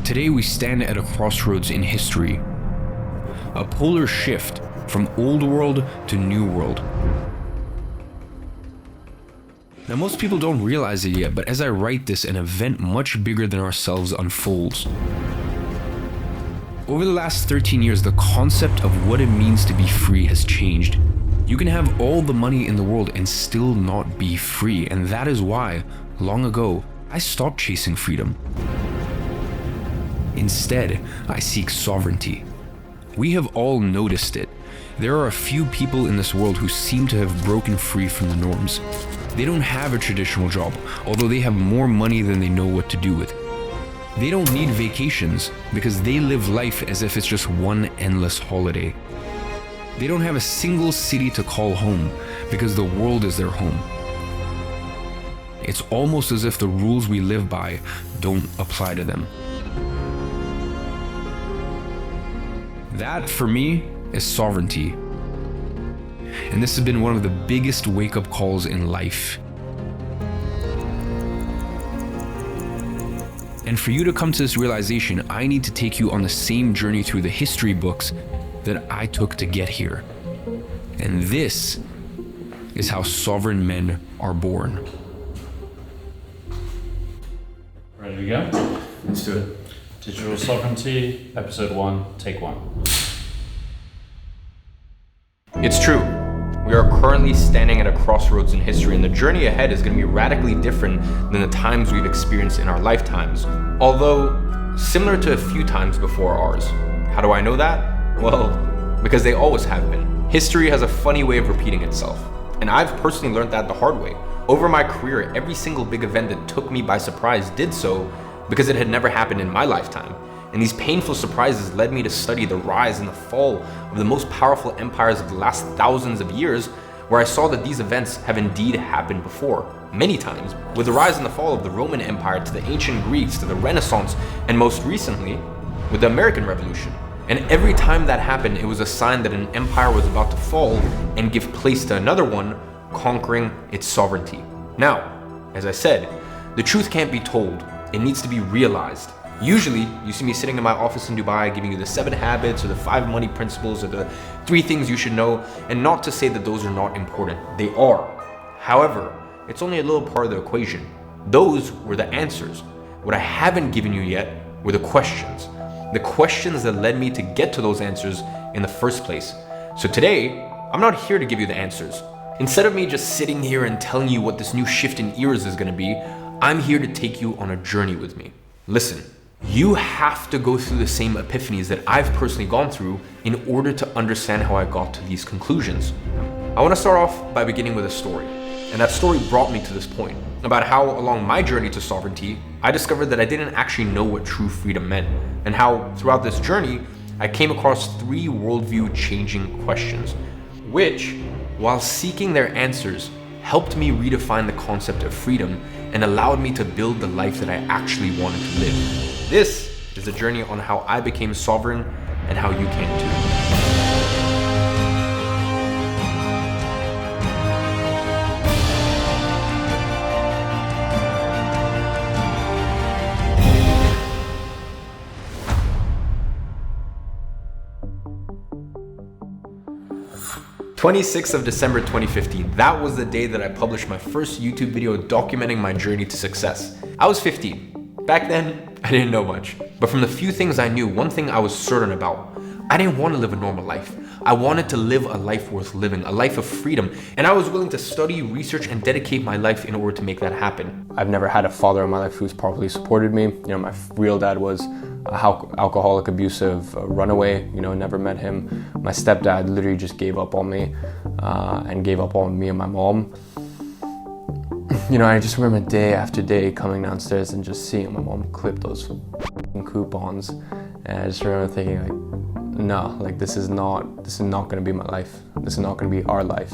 Today we stand at a crossroads in history. A polar shift from old world to new world. Now most people don't realize it yet, but as I write this, an event much bigger than ourselves unfolds. Over the last 13 years, the concept of what it means to be free has changed. You can have all the money in the world and still not be free, and that is why, long ago, I stopped chasing freedom. Instead, I seek sovereignty. We have all noticed it. There are a few people in this world who seem to have broken free from the norms. They don't have a traditional job, although they have more money than they know what to do with. They don't need vacations because they live life as if it's just one endless holiday. They don't have a single city to call home because the world is their home. It's almost as if the rules we live by don't apply to them. That, for me, is sovereignty. And this has been one of the biggest wake-up calls in life. And for you to come to this realization, I need to take you on the same journey through the history books that I took to get here. And this is how sovereign men are born. Ready to go? Let's do it. Digital Sovereignty, Episode 1, Take 1. It's true. We are currently standing at a crossroads in history, and the journey ahead is going to be radically different than the times we've experienced in our lifetimes, although similar to a few times before ours. How do I know that? Well, because they always have been. History has a funny way of repeating itself, and I've personally learned that the hard way. Over my career, every single big event that took me by surprise did so because it had never happened in my lifetime. And these painful surprises led me to study the rise and the fall of the most powerful empires of the last thousands of years, where I saw that these events have indeed happened before, many times, with the rise and the fall of the Roman Empire to the ancient Greeks to the Renaissance, and most recently, with the American Revolution. And every time that happened, it was a sign that an empire was about to fall and give place to another one, conquering its sovereignty. Now, as I said, the truth can't be told, it needs to be realized. Usually, you see me sitting in my office in Dubai giving you the 7 habits or the 5 money principles or the 3 things you should know, and not to say that those are not important. They are. However, it's only a little part of the equation. Those were the answers. What I haven't given you yet were the questions. The questions that led me to get to those answers in the first place. So today, I'm not here to give you the answers. Instead of me just sitting here and telling you what this new shift in eras is going to be, I'm here to take you on a journey with me. Listen. You have to go through the same epiphanies that I've personally gone through in order to understand how I got to these conclusions. I want to start off by beginning with a story, and that story brought me to this point, about how along my journey to sovereignty, I discovered that I didn't actually know what true freedom meant, and how throughout this journey, I came across 3 worldview changing questions, which, while seeking their answers, helped me redefine the concept of freedom and allowed me to build the life that I actually wanted to live. This is a journey on how I became sovereign and how you can too. 26th of December 2015, that was the day that I published my first YouTube video documenting my journey to success. I was 15. Back then, I didn't know much. But from the few things I knew, one thing I was certain about: I didn't want to live a normal life. I wanted to live a life worth living, a life of freedom, and I was willing to study, research, and dedicate my life in order to make that happen. I've never had a father in my life who's properly supported me. My real dad was alcoholic, abusive, runaway, never met him. My stepdad literally just gave up on me and gave up on me and my mom. I just remember day after day coming downstairs and just seeing my mom clip those coupons, and I just remember thinking no, this is not going to be my life. This is not going to be our life,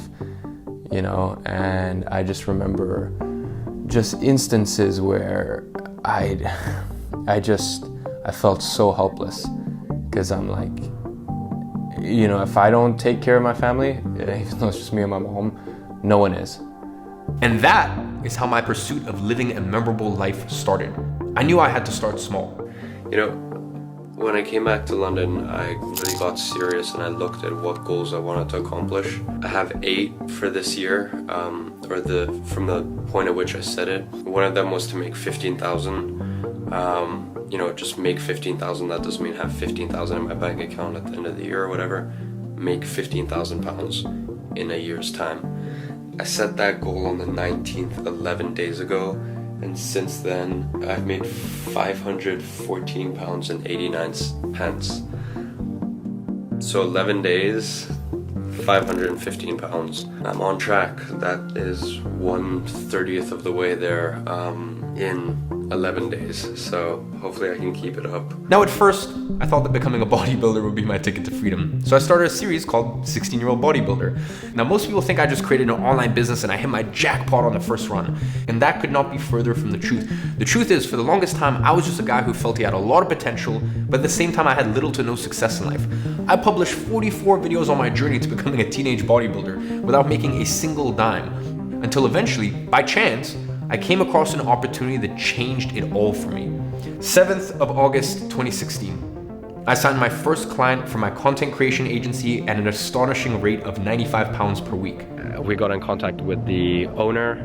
and I just remember just instances where I felt so helpless, because I'm like, if I don't take care of my family, even though it's just me and my mom, no one is. And that is how my pursuit of living a memorable life started. I knew I had to start small. You know, when I came back to London, I really got serious and I looked at what goals I wanted to accomplish. I have 8 for this year, from the point at which I set it. One of them was to make 15,000. You know, just make 15,000. That doesn't mean have 15,000 in my bank account at the end of the year or whatever. Make 15,000 pounds in a year's time. I set that goal on the 19th, 11 days ago, and since then I've made 514 pounds and 89 pence. So 11 days, 515 pounds. I'm on track. That is 1/30th of the way there in 11 days, so hopefully I can keep it up. Now at first, I thought that becoming a bodybuilder would be my ticket to freedom. So I started a series called 16-Year-Old Bodybuilder. Now most people think I just created an online business and I hit my jackpot on the first run. And that could not be further from the truth. The truth is, for the longest time, I was just a guy who felt he had a lot of potential, but at the same time I had little to no success in life. I published 44 videos on my journey to becoming a teenage bodybuilder without making a single dime. Until eventually, by chance, I came across an opportunity that changed it all for me. 7th of August 2016. I signed my first client for my content creation agency at an astonishing rate of 95 pounds per week. We got in contact with the owner.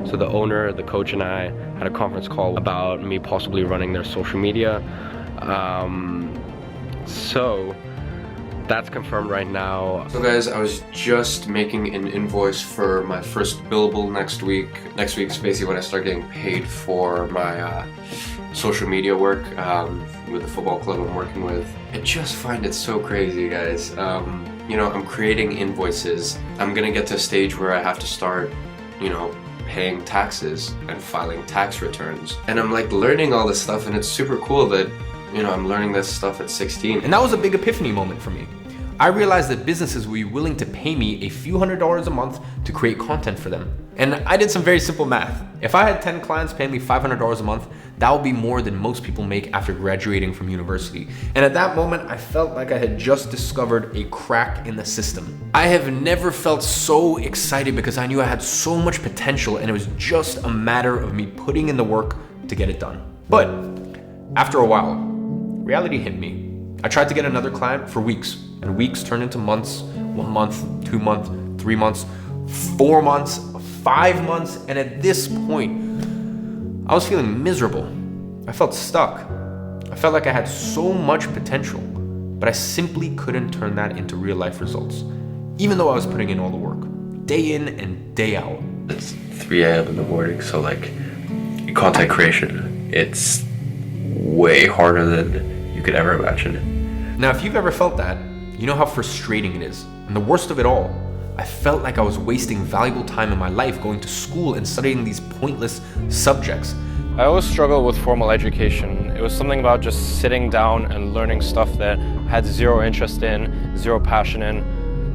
So the owner, the coach, and I had a conference call about me possibly running their social media. So that's confirmed right now. So guys, I was just making an invoice for my first billable next week. Next week's basically when I start getting paid for my social media work with the football club I'm working with. I just find it so crazy, guys. You know, I'm creating invoices. I'm gonna get to a stage where I have to start, you know, paying taxes and filing tax returns. And I'm like learning all this stuff, and it's super cool that, you know, I'm learning this stuff at 16. And that was a big epiphany moment for me. I realized that businesses would be willing to pay me a few $100s a month to create content for them. And I did some very simple math. If I had 10 clients paying me $500 a month, that would be more than most people make after graduating from university. And at that moment, I felt like I had just discovered a crack in the system. I have never felt so excited because I knew I had so much potential, and it was just a matter of me putting in the work to get it done. But after a while, reality hit me. I tried to get another client for weeks, and weeks turned into months, 1 month, 2 months, 3 months, 4 months, 5 months, and at this point, I was feeling miserable. I felt stuck. I felt like I had so much potential, but I simply couldn't turn that into real life results, even though I was putting in all the work, day in and day out. It's 3 a.m. in the morning, so like content creation, it's way harder than you could ever imagine. Now, if you've ever felt that, you know how frustrating it is. And the worst of it all, I felt like I was wasting valuable time in my life going to school and studying these pointless subjects. I always struggled with formal education. It was something about just sitting down and learning stuff that I had zero interest in, zero passion in.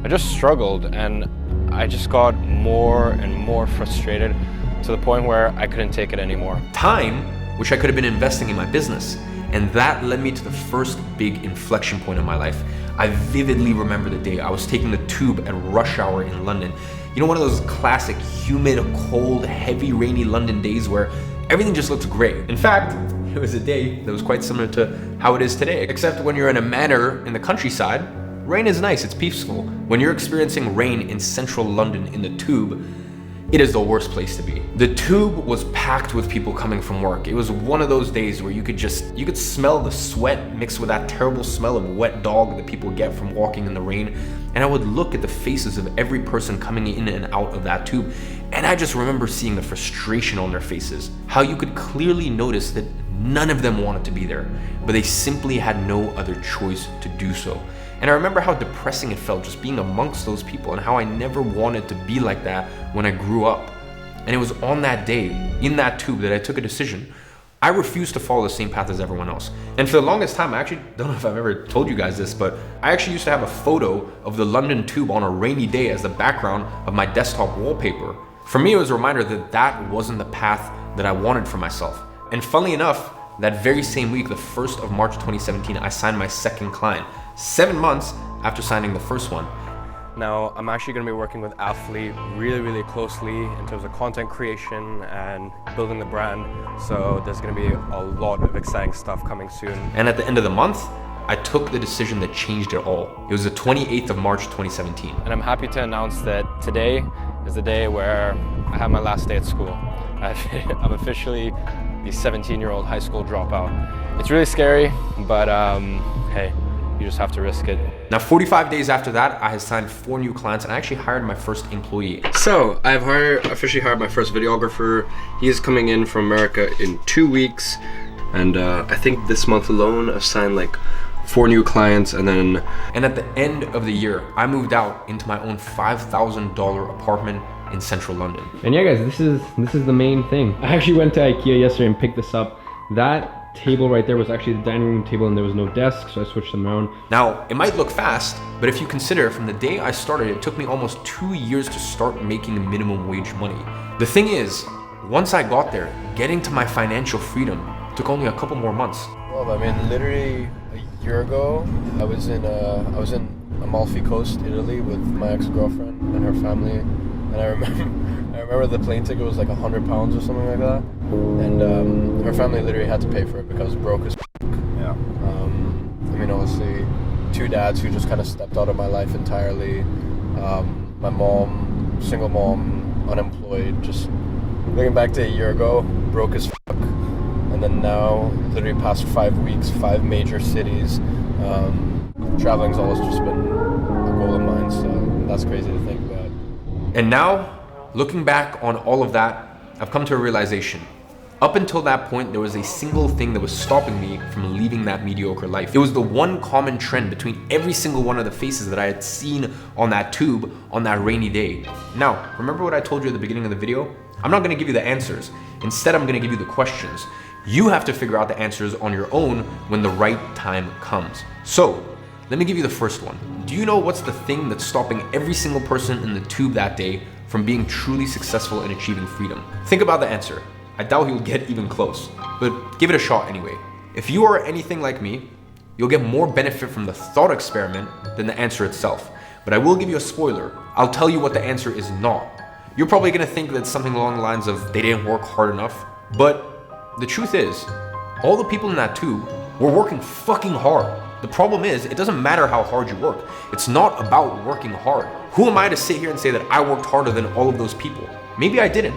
I just struggled, and I just got more and more frustrated to the point where I couldn't take it anymore. Time, which I could have been investing in my business. And that led me to the first big inflection point in my life. I vividly remember the day I was taking the tube at rush hour in London. You know, one of those classic humid, cold, heavy, rainy London days where everything just looks great. In fact, it was a day that was quite similar to how it is today, except when you're in a manor in the countryside, rain is nice, it's peaceful. When you're experiencing rain in central London in the tube, it is the worst place to be. The tube was packed with people coming from work. It was one of those days where you could smell the sweat mixed with that terrible smell of wet dog that people get from walking in the rain. And I would look at the faces of every person coming in and out of that tube, and I just remember seeing the frustration on their faces. How you could clearly notice that none of them wanted to be there, but they simply had no other choice to do so. And I remember how depressing it felt just being amongst those people, and how I never wanted to be like that when I grew up. And it was on that day, in that tube, that I took a decision. I refused to follow the same path as everyone else. And for the longest time, I actually don't know if I've ever told you guys this, but I actually used to have a photo of the London tube on a rainy day as the background of my desktop wallpaper. For me, it was a reminder that that wasn't the path that I wanted for myself. And funnily enough, that very same week, the 1st of March 2017, I signed my second client, 7 months after signing the first one. Now, I'm actually going to be working with Athlete really closely in terms of content creation and building the brand. So there's going to be a lot of exciting stuff coming soon. And at the end of the month, I took the decision that changed it all. It was the 28th of March, 2017. And I'm happy to announce that today is the day where I have my last day at school. I'm officially the 17-year-old high school dropout. It's really scary, but hey, you just have to risk it. Now, 45 days after that, I had signed 4 new clients and I actually hired my first employee. So I've officially hired my first videographer. He is coming in from America in 2 weeks, and I think this month alone I've signed like 4 new clients, and at the end of the year, I moved out into my own $5,000 apartment in central London. And yeah, guys, this is the main thing. I actually went to IKEA yesterday and picked this up. That table right there was actually the dining room table, and there was no desk, so I switched them around. Now, it might look fast, but if you consider from the day I started, it took me almost 2 years to start making minimum wage money. The thing is, once I got there, getting to my financial freedom took only a couple more months. Well, I mean, literally a year ago, I was in Amalfi Coast, Italy, with my ex-girlfriend and her family. And I remember the plane ticket was like £100 or something like that, and her family literally had to pay for it because broke as Yeah. I mean, obviously, 2 dads who just kind of stepped out of my life entirely. My mom, single mom, unemployed. Just looking back to a year ago, broke as and then now, literally past 5 weeks, 5 major cities. Traveling's always just been a goal of mine, so that's crazy to think about. And now, looking back on all of that, I've come to a realization. Up until that point, there was a single thing that was stopping me from leaving that mediocre life. It was the one common trend between every single one of the faces that I had seen on that tube on that rainy day. Now, remember what I told you at the beginning of the video? I'm not gonna give you the answers. Instead, I'm gonna give you the questions. You have to figure out the answers on your own when the right time comes. So, let me give you the first one. Do you know what's the thing that's stopping every single person in the tube that day from being truly successful in achieving freedom? Think about the answer. I doubt he'll get even close, but give it a shot anyway. If you are anything like me, you'll get more benefit from the thought experiment than the answer itself. But I will give you a spoiler. I'll tell you what the answer is not. You're probably gonna think that it's something along the lines of they didn't work hard enough, but the truth is, all the people in that tube were working fucking hard. The problem is, it doesn't matter how hard you work. It's not about working hard. Who am I to sit here and say that I worked harder than all of those people? Maybe I didn't.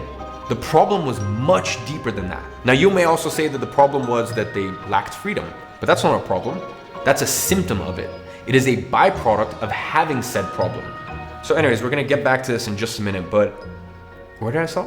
The problem was much deeper than that. Now, you may also say that the problem was that they lacked freedom, but that's not a problem. That's a symptom of it. It is a byproduct of having said problem. So anyways, we're gonna get back to this in just a minute, but where did I stop?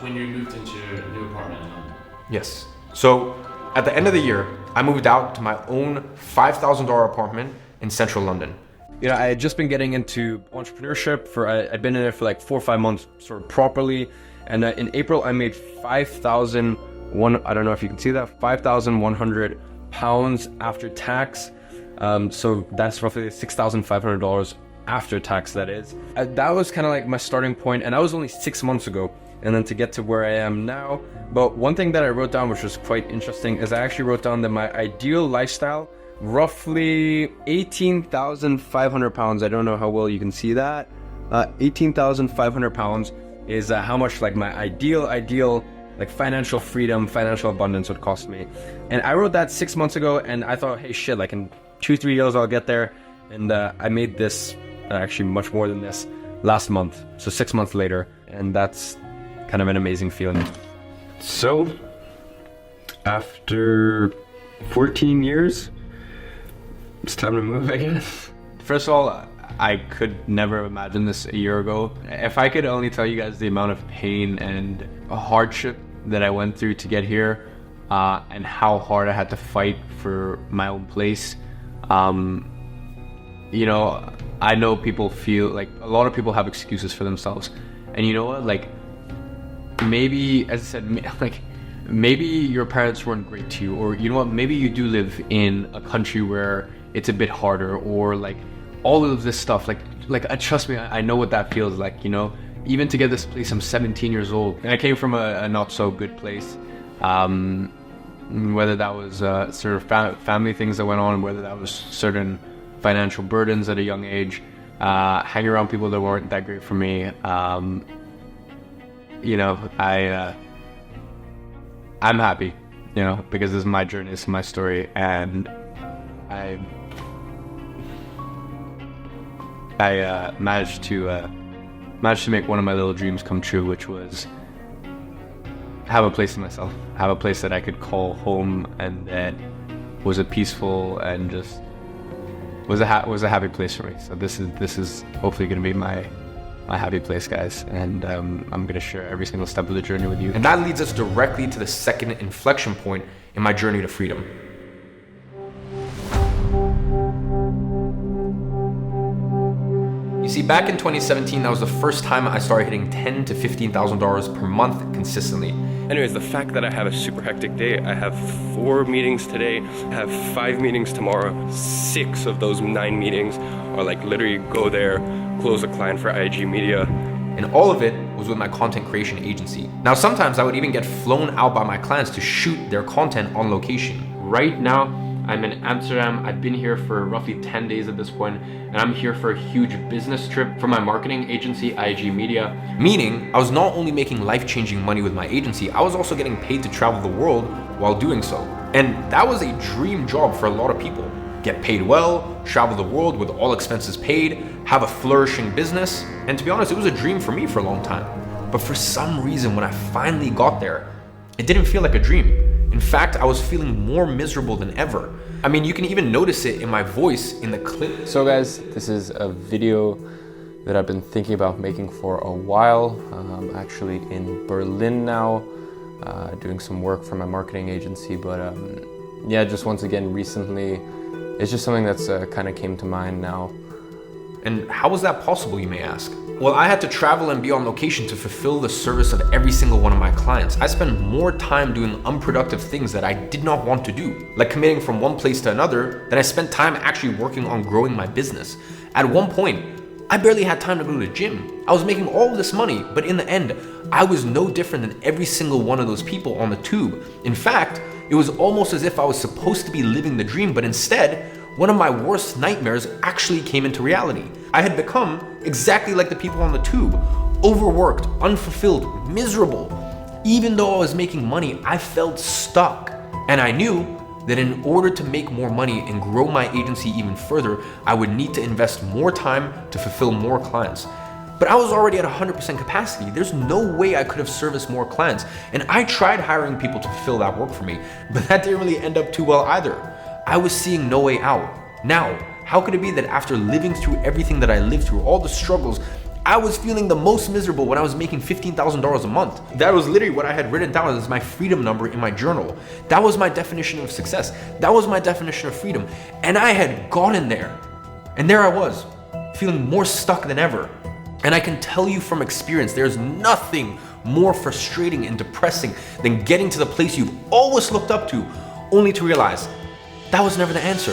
When you moved into your new apartment in London. Yes. So at the end of the year, I moved out to my own $5,000 apartment in central London. You know, I had just been getting into entrepreneurship I'd been in it for like 4 or 5 months sort of properly. And in April, I made I don't know if you can see that, £5,100 after tax. So that's roughly $6,500 after tax, that is. That was kind of like my starting point, and that was only 6 months ago. And then to get to where I am now. But one thing that I wrote down, which was quite interesting, is I actually wrote down that my ideal lifestyle, roughly 18,500 pounds. I don't know how well you can see that. 18,500 pounds is how much like my ideal like financial freedom, financial abundance would cost me. And I wrote that 6 months ago, and I thought, hey shit, like in 2-3 years I'll get there. And I made this actually much more than this last month, so 6 months later, and that's kind of an amazing feeling. So after 14 years, it's time to move, I guess. First of all, I could never have imagined this a year ago. If I could only tell you guys the amount of pain and hardship that I went through to get here, and how hard I had to fight for my own place. You know, I know people feel like a lot of people have excuses for themselves. And you know what? Like, maybe, as I said, like, maybe your parents weren't great to you, or you know what? Maybe you do live in a country where it's a bit harder, or like all of this stuff. Like trust me, I know what that feels like. You know, even to get this place, I'm 17 years old, and I came from a not so good place. Whether that was sort of family things that went on, whether that was certain financial burdens at a young age, hanging around people that weren't that great for me. You know, I'm happy, you know, because this is my journey, this is my story, and I managed to make one of my little dreams come true, which was have a place to myself, have a place that I could call home, and that was a peaceful and just was a happy place for me. So this is hopefully going to be my happy place, guys, and I'm going to share every single step of the journey with you. And that leads us directly to the second inflection point in my journey to freedom. You see, back in 2017, that was the first time I started hitting $10,000 to $15,000 per month consistently. Anyways, the fact that I have a super hectic day, I have 4 meetings today, I have 5 meetings tomorrow, 6 of those 9 meetings are like literally go there, close a client for IG media. And all of it was with my content creation agency. Now, sometimes I would even get flown out by my clients to shoot their content on location. Right now, I'm in Amsterdam. I've been here for roughly 10 days at this point, and I'm here for a huge business trip for my marketing agency, IG Media. Meaning, I was not only making life-changing money with my agency, I was also getting paid to travel the world while doing so. And that was a dream job for a lot of people. Get paid well, travel the world with all expenses paid, have a flourishing business. And to be honest, it was a dream for me for a long time. But for some reason, when I finally got there, it didn't feel like a dream. In fact, I was feeling more miserable than ever. I mean, you can even notice it in my voice in the clip. So guys, this is a video that I've been thinking about making for a while. I'm actually in Berlin now, doing some work for my marketing agency, but yeah, just once again, recently, it's just something that's kind of came to mind now. And how was that possible, you may ask? Well, I had to travel and be on location to fulfill the service of every single one of my clients. I spent more time doing unproductive things that I did not want to do, like commuting from one place to another, than I spent time actually working on growing my business. At one point, I barely had time to go to the gym. I was making all of this money, but in the end, I was no different than every single one of those people on the tube. In fact, it was almost as if I was supposed to be living the dream, but instead, one of my worst nightmares actually came into reality. I had become exactly like the people on the tube, overworked, unfulfilled, miserable. Even though I was making money, I felt stuck. And I knew that in order to make more money and grow my agency even further, I would need to invest more time to fulfill more clients. But I was already at 100% capacity. There's no way I could have serviced more clients. And I tried hiring people to fulfill that work for me, but that didn't really end up too well either. I was seeing no way out. Now, how could it be that after living through everything that I lived through, all the struggles, I was feeling the most miserable when I was making $15,000 a month? That was literally what I had written down as my freedom number in my journal. That was my definition of success. That was my definition of freedom. And I had gotten there. And there I was, feeling more stuck than ever. And I can tell you from experience, there's nothing more frustrating and depressing than getting to the place you've always looked up to, only to realize that was never the answer.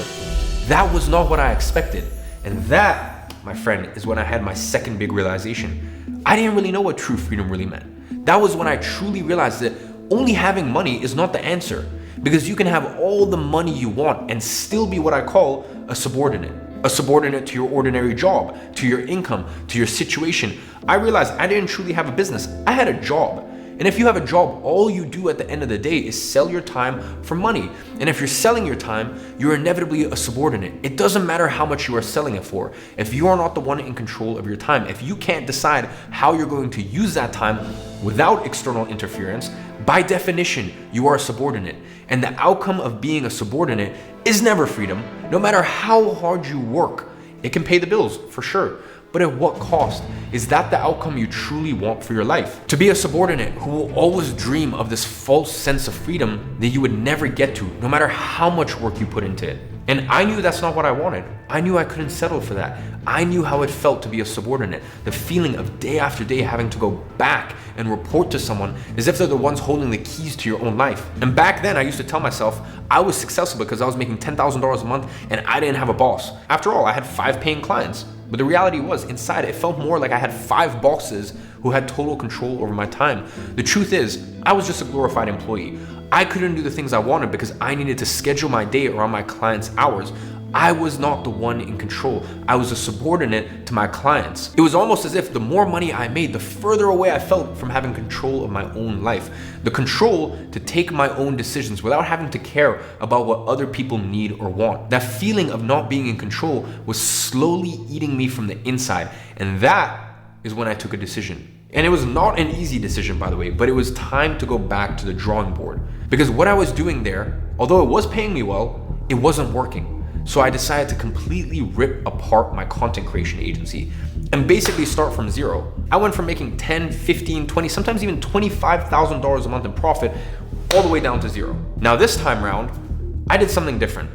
That was not what I expected. And that, my friend, is when I had my second big realization. I didn't really know what true freedom really meant. That was when I truly realized that only having money is not the answer, because you can have all the money you want and still be what I call a subordinate. A subordinate to your ordinary job, to your income, to your situation. I realized I didn't truly have a business. I had a job. And if you have a job, all you do at the end of the day is sell your time for money. And if you're selling your time, you're inevitably a subordinate. It doesn't matter how much you are selling it for. If you are not the one in control of your time, if you can't decide how you're going to use that time without external interference, by definition, you are a subordinate. And the outcome of being a subordinate is never freedom. No matter how hard you work, it can pay the bills, for sure. But at what cost? Is that the outcome you truly want for your life? To be a subordinate who will always dream of this false sense of freedom that you would never get to, no matter how much work you put into it. And I knew that's not what I wanted. I knew I couldn't settle for that. I knew how it felt to be a subordinate. The feeling of day after day having to go back and report to someone as if they're the ones holding the keys to your own life. And back then I used to tell myself I was successful because I was making $10,000 a month and I didn't have a boss. After all, I had 5 paying clients. But the reality was, inside it felt more like I had 5 bosses who had total control over my time. The truth is, I was just a glorified employee. I couldn't do the things I wanted because I needed to schedule my day around my clients' hours. I was not the one in control. I was a subordinate to my clients. It was almost as if the more money I made, the further away I felt from having control of my own life. The control to take my own decisions without having to care about what other people need or want. That feeling of not being in control was slowly eating me from the inside. And that is when I took a decision. And it was not an easy decision, by the way, but it was time to go back to the drawing board. Because what I was doing there, although it was paying me well, it wasn't working. So I decided to completely rip apart my content creation agency and basically start from zero. I went from making 10, 15, 20, sometimes even $25,000 a month in profit all the way down to zero. Now this time around, I did something different.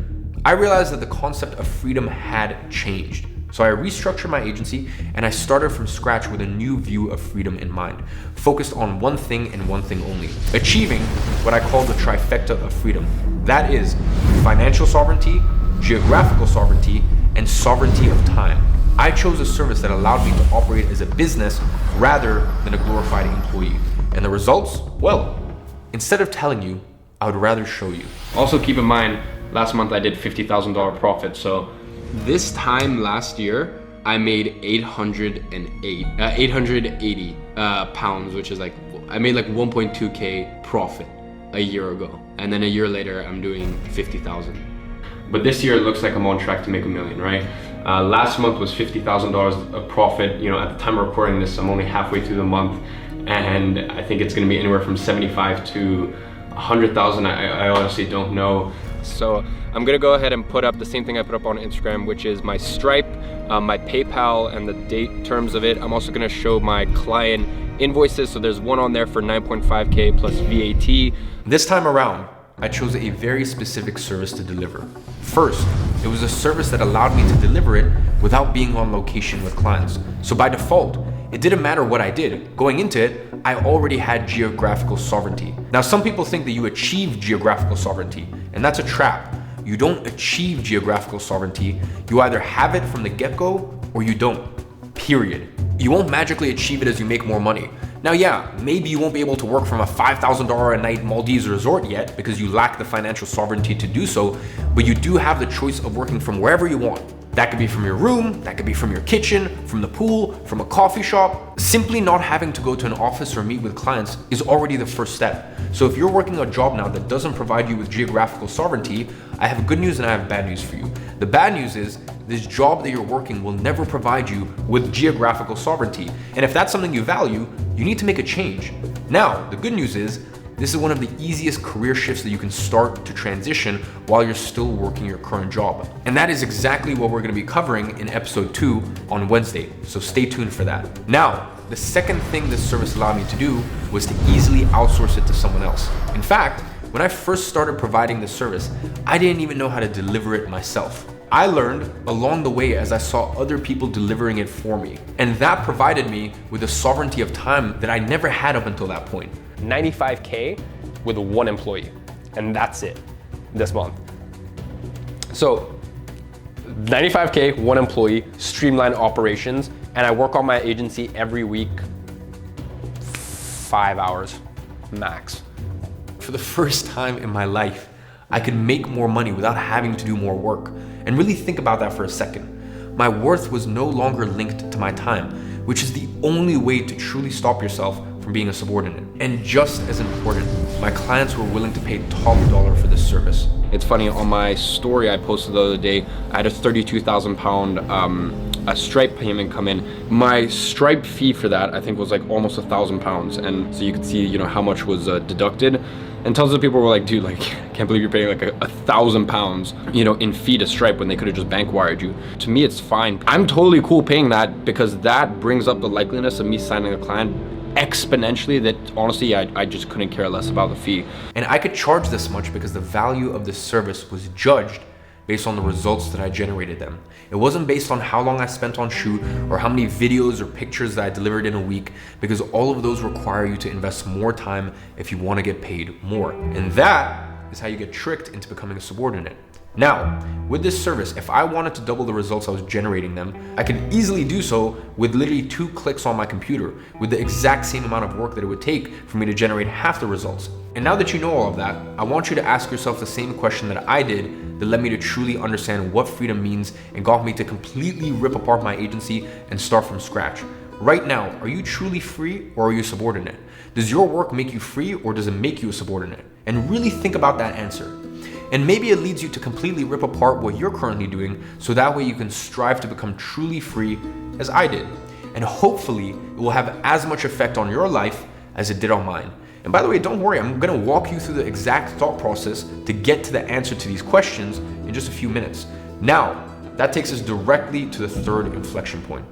I realized that the concept of freedom had changed. So I restructured my agency and I started from scratch with a new view of freedom in mind, focused on one thing and one thing only, achieving what I call the trifecta of freedom. That is financial sovereignty, geographical sovereignty, and sovereignty of time. I chose a service that allowed me to operate as a business rather than a glorified employee. And the results? Well, instead of telling you, I would rather show you. Also keep in mind, last month I did $50,000 profit. So this time last year, I made 880 pounds, which is like, I made like 1.2K profit a year ago. And then a year later, I'm doing 50,000. But this year it looks like I'm on track to make $1 million, right? Last month was $50,000 of profit. You know, at the time of recording this, I'm only halfway through the month, and I think it's gonna be anywhere from 75 to 100,000. I honestly don't know. So I'm gonna go ahead and put up the same thing I put up on Instagram, which is my Stripe, my PayPal, and the date terms of it. I'm also gonna show my client invoices. So there's one on there for 9.5K plus VAT. This time around, I chose a very specific service to deliver. First, it was a service that allowed me to deliver it without being on location with clients. So by default, it didn't matter what I did. Going into it, I already had geographical sovereignty. Now, some people think that you achieve geographical sovereignty, and that's a trap. You don't achieve geographical sovereignty. You either have it from the get-go or you don't, period. You won't magically achieve it as you make more money. Now, yeah, maybe you won't be able to work from a $5,000 a night Maldives resort yet because you lack the financial sovereignty to do so, but you do have the choice of working from wherever you want. That could be from your room, that could be from your kitchen, from the pool, from a coffee shop. Simply not having to go to an office or meet with clients is already the first step. So if you're working a job now that doesn't provide you with geographical sovereignty, I have good news and I have bad news for you. The bad news is this job that you're working will never provide you with geographical sovereignty. And if that's something you value, you need to make a change. Now, the good news is this is one of the easiest career shifts that you can start to transition while you're still working your current job. And that is exactly what we're gonna be covering in episode 2 on Wednesday. So stay tuned for that. Now, the second thing this service allowed me to do was to easily outsource it to someone else. In fact, when I first started providing this service, I didn't even know how to deliver it myself. I learned along the way as I saw other people delivering it for me. And that provided me with a sovereignty of time that I never had up until that point. 95K with one employee, and that's it this month. So 95K, one employee, streamlined operations, and I work on my agency every week, 5 hours max. For the first time in my life, I could make more money without having to do more work. And really think about that for a second. My worth was no longer linked to my time, which is the only way to truly stop yourself from being a subordinate. And just as important, my clients were willing to pay top dollar for this service. It's funny, on my story I posted the other day, I had a 32,000 pound a Stripe payment come in. My Stripe fee for that, I think, was like almost £1,000. And so you could see, you know, how much was deducted. And tons of people were like, dude, like, can't believe you're paying like £1,000, you know, in fee to Stripe when they could have just bank wired you. To me, it's fine. I'm totally cool paying that because that brings up the likeliness of me signing a client exponentially that honestly, I just couldn't care less about the fee. And I could charge this much because the value of this service was judged based on the results that I generated them. It wasn't based on how long I spent on shoot or how many videos or pictures that I delivered in a week, because all of those require you to invest more time if you want to get paid more. And that is how you get tricked into becoming a subordinate. Now, with this service, if I wanted to double the results I was generating them, I could easily do so with literally 2 clicks on my computer, with the exact same amount of work that it would take for me to generate half the results. And now that you know all of that, I want you to ask yourself the same question that I did that led me to truly understand what freedom means and got me to completely rip apart my agency and start from scratch. Right now, are you truly free or are you subordinate? Does your work make you free or does it make you a subordinate? And really think about that answer. And maybe it leads you to completely rip apart what you're currently doing so that way you can strive to become truly free as I did. And hopefully it will have as much effect on your life as it did on mine. And by the way, don't worry, I'm gonna walk you through the exact thought process to get to the answer to these questions in just a few minutes. Now, that takes us directly to the third inflection point.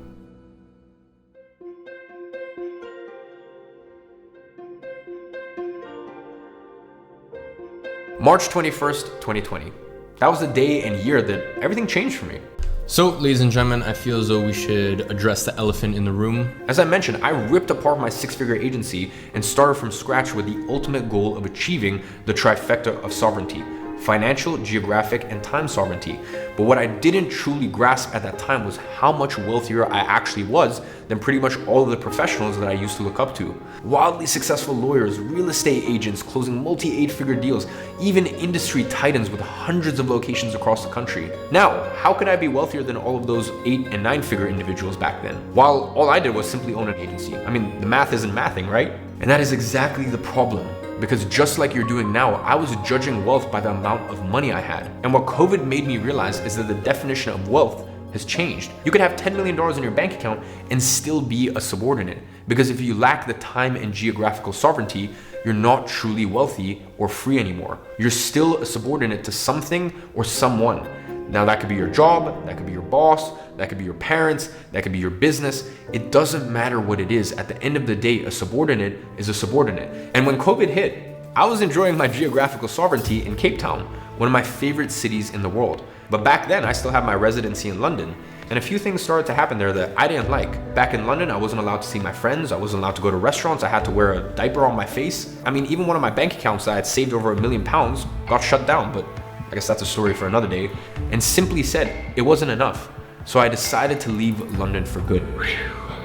March 21st, 2020. That was the day and year that everything changed for me. So, ladies and gentlemen, I feel as though we should address the elephant in the room. As I mentioned, I ripped apart my 6-figure agency and started from scratch with the ultimate goal of achieving the trifecta of sovereignty: financial, geographic, and time sovereignty. But what I didn't truly grasp at that time was how much wealthier I actually was than pretty much all of the professionals that I used to look up to. Wildly successful lawyers, real estate agents closing multi-8-figure deals, even industry titans with hundreds of locations across the country. Now, how could I be wealthier than all of those 8- and 9-figure individuals back then? While all I did was simply own an agency. I mean, the math isn't mathing, right? And that is exactly the problem. Because just like you're doing now, I was judging wealth by the amount of money I had. And what COVID made me realize is that the definition of wealth has changed. You could have $10 million in your bank account and still be a subordinate. Because if you lack the time and geographical sovereignty, you're not truly wealthy or free anymore. You're still a subordinate to something or someone. Now that could be your job, that could be your boss, that could be your parents, that could be your business. It doesn't matter what it is. At the end of the day, a subordinate is a subordinate. And when COVID hit, I was enjoying my geographical sovereignty in Cape Town, one of my favorite cities in the world. But back then, I still had my residency in London. And a few things started to happen there that I didn't like. Back in London, I wasn't allowed to see my friends. I wasn't allowed to go to restaurants. I had to wear a diaper on my face. I mean, even one of my bank accounts that I had saved over £1 million got shut down, but I guess that's a story for another day. And simply said, it wasn't enough. So I decided to leave London for good.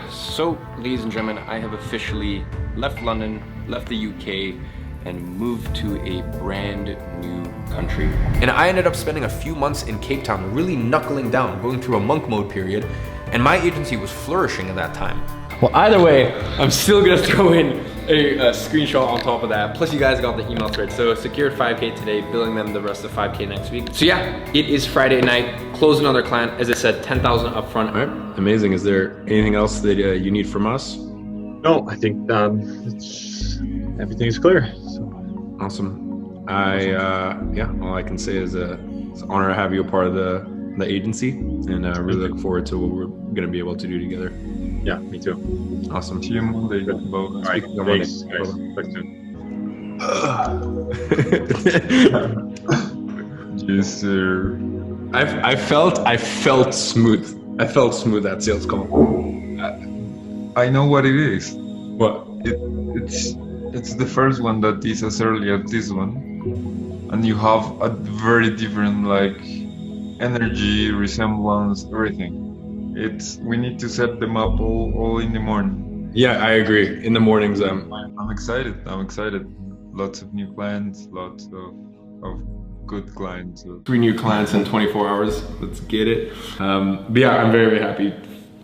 So, ladies and gentlemen, I have officially left London, left the UK, and moved to a brand new country. And I ended up spending a few months in Cape Town, really knuckling down, going through a monk mode period. And my agency was flourishing at that time. Well, either way, I'm still gonna throw in a screenshot on top of that. Plus you guys got the email thread. So secured 5K today, billing them the rest of 5K next week. So yeah, it is Friday night, close another client. As I said, 10,000 upfront. All right, amazing. Is there anything else that you need from us? No, I think everything is clear. So. Awesome. All I can say is it's an honor to have you a part of the agency, and I really look forward to what we're going to be able to do together. Yeah, me too. Awesome. See you Monday. All right, thanks, guys. Talk soon. Yes, sir. I felt smooth. I felt smooth at sales call. I know what it is. What? It's the first one that is as early as this one, and you have a very different energy, resemblance, everything. We need to set them up all in the morning. Yeah, I agree. In the mornings, I'm excited. Lots of new clients, lots of good clients. 3 new clients in 24 hours. Let's get it. But yeah, I'm very, very happy.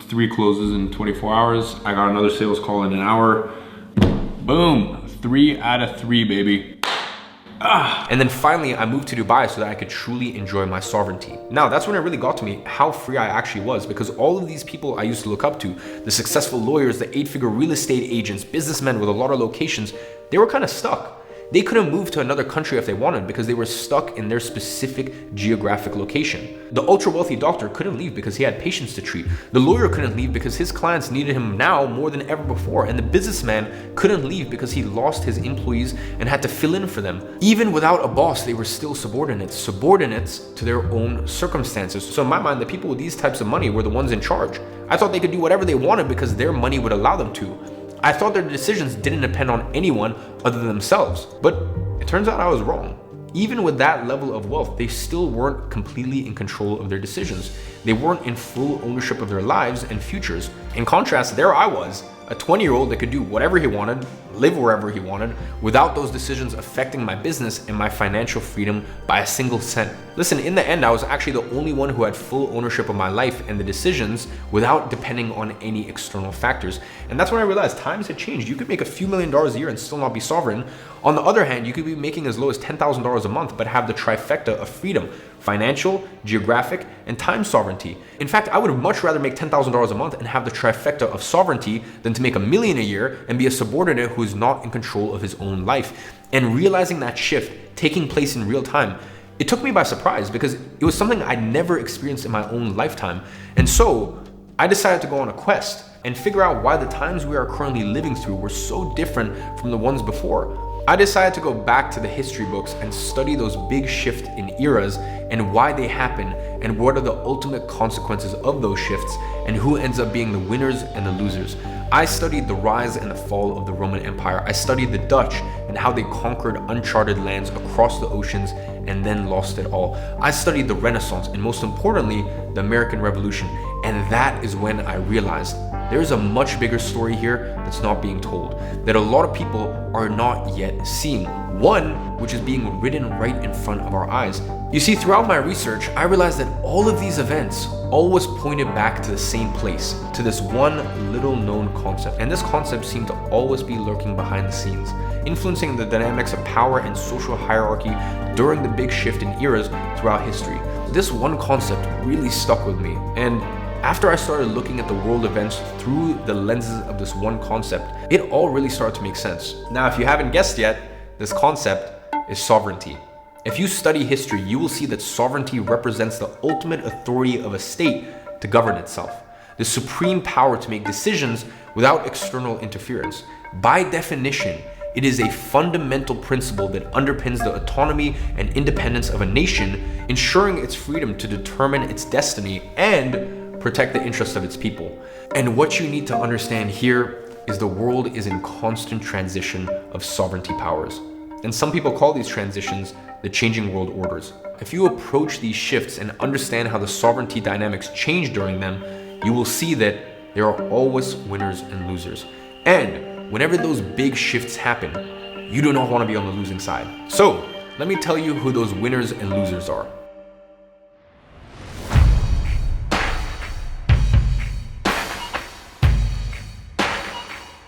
3 closes in 24 hours. I got another sales call in an hour. Boom, 3 out of 3, baby. And then finally, I moved to Dubai so that I could truly enjoy my sovereignty. Now, that's when it really got to me how free I actually was, because all of these people I used to look up to, the successful lawyers, the 8-figure real estate agents, businessmen with a lot of locations, they were kind of stuck. They couldn't move to another country if they wanted because they were stuck in their specific geographic location. The ultra wealthy doctor couldn't leave because he had patients to treat. The lawyer couldn't leave because his clients needed him now more than ever before. And the businessman couldn't leave because he lost his employees and had to fill in for them. Even without a boss, they were still subordinates to their own circumstances. So in my mind, the people with these types of money were the ones in charge. I thought they could do whatever they wanted because their money would allow them to. I thought their decisions didn't depend on anyone other than themselves, but it turns out I was wrong. Even with that level of wealth, they still weren't completely in control of their decisions. They weren't in full ownership of their lives and futures. In contrast, there I was, a 20-year-old that could do whatever he wanted, live wherever he wanted, without those decisions affecting my business and my financial freedom by a single cent. Listen, in the end, I was actually the only one who had full ownership of my life and the decisions without depending on any external factors. And that's when I realized times had changed. You could make a few $1,000,000 a year and still not be sovereign. On the other hand, you could be making as low as $10,000 a month, but have the trifecta of freedom: financial, geographic, and time sovereignty. In fact, I would much rather make $10,000 a month and have the trifecta of sovereignty than to make $1 million a year and be a subordinate who is not in control of his own life. And realizing that shift taking place in real time, it took me by surprise because it was something I'd never experienced in my own lifetime. And so I decided to go on a quest and figure out why the times we are currently living through were so different from the ones before. I decided to go back to the history books and study those big shifts in eras and why they happen and what are the ultimate consequences of those shifts and who ends up being the winners and the losers. I studied the rise and the fall of the Roman Empire. I studied the Dutch and how they conquered uncharted lands across the oceans and then lost it all. I studied the Renaissance and most importantly, the American Revolution. And that is when I realized there's a much bigger story here that's not being told, that a lot of people are not yet seeing. One, which is being written right in front of our eyes. You see, throughout my research, I realized that all of these events always pointed back to the same place, to this one little known concept. And this concept seemed to always be lurking behind the scenes, influencing the dynamics of power and social hierarchy during the big shift in eras throughout history. This one concept really stuck with me, and after I started looking at the world events through the lenses of this one concept, it all really started to make sense. Now, if you haven't guessed yet, this concept is sovereignty. If you study history, you will see that sovereignty represents the ultimate authority of a state to govern itself, the supreme power to make decisions without external interference. By definition, it is a fundamental principle that underpins the autonomy and independence of a nation, ensuring its freedom to determine its destiny and protect the interests of its people. And what you need to understand here is the world is in constant transition of sovereignty powers. And some people call these transitions the changing world orders. If you approach these shifts and understand how the sovereignty dynamics change during them, you will see that there are always winners and losers. And whenever those big shifts happen, you do not want to be on the losing side. So let me tell you who those winners and losers are.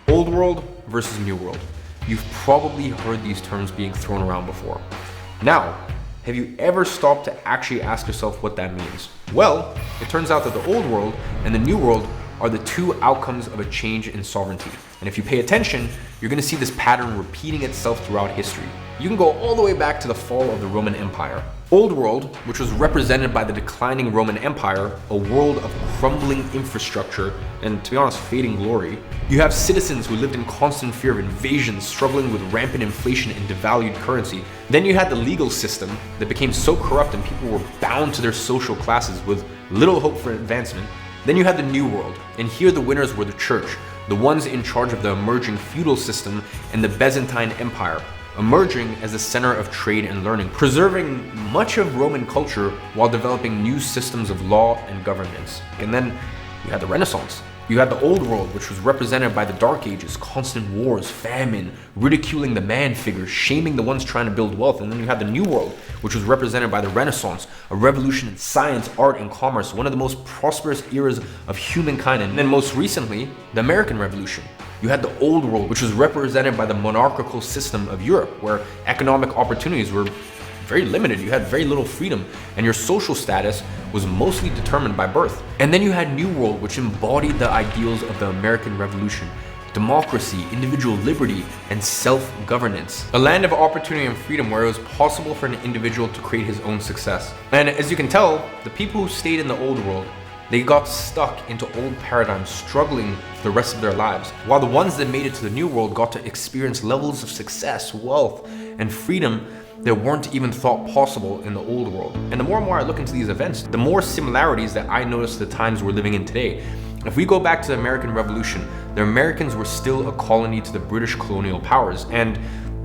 Old world versus new world. You've probably heard these terms being thrown around before. Now, have you ever stopped to actually ask yourself what that means? Well, it turns out that the old world and the new world are the two outcomes of a change in sovereignty. And if you pay attention, you're going to see this pattern repeating itself throughout history. You can go all the way back to the fall of the Roman Empire. Old world, which was represented by the declining Roman Empire, a world of crumbling infrastructure and, to be honest, fading glory. You have citizens who lived in constant fear of invasion, struggling with rampant inflation and devalued currency. Then you had the legal system that became so corrupt and people were bound to their social classes with little hope for advancement. Then you had the New World, and here the winners were the church, the ones in charge of the emerging feudal system and the Byzantine Empire, emerging as the center of trade and learning, preserving much of Roman culture while developing new systems of law and governance. And then you had the Renaissance. You had the Old World, which was represented by the Dark Ages, constant wars, famine, ridiculing the man figure, shaming the ones trying to build wealth. And then you had the New World, which was represented by the Renaissance, a revolution in science, art, and commerce, one of the most prosperous eras of humankind. And then most recently, the American Revolution. You had the Old World, which was represented by the monarchical system of Europe, where economic opportunities were very limited. You had very little freedom, and your social status was mostly determined by birth. And then you had New World, which embodied the ideals of the American Revolution: democracy, individual liberty, and self-governance. A land of opportunity and freedom where it was possible for an individual to create his own success. And as you can tell, the people who stayed in the Old World, they got stuck into old paradigms, struggling for the rest of their lives, while the ones that made it to the New World got to experience levels of success, wealth, and freedom that weren't even thought possible in the Old World. And the more and more I look into these events, the more similarities that I notice the times we're living in today. If we go back to the American Revolution, the Americans were still a colony to the British colonial powers, and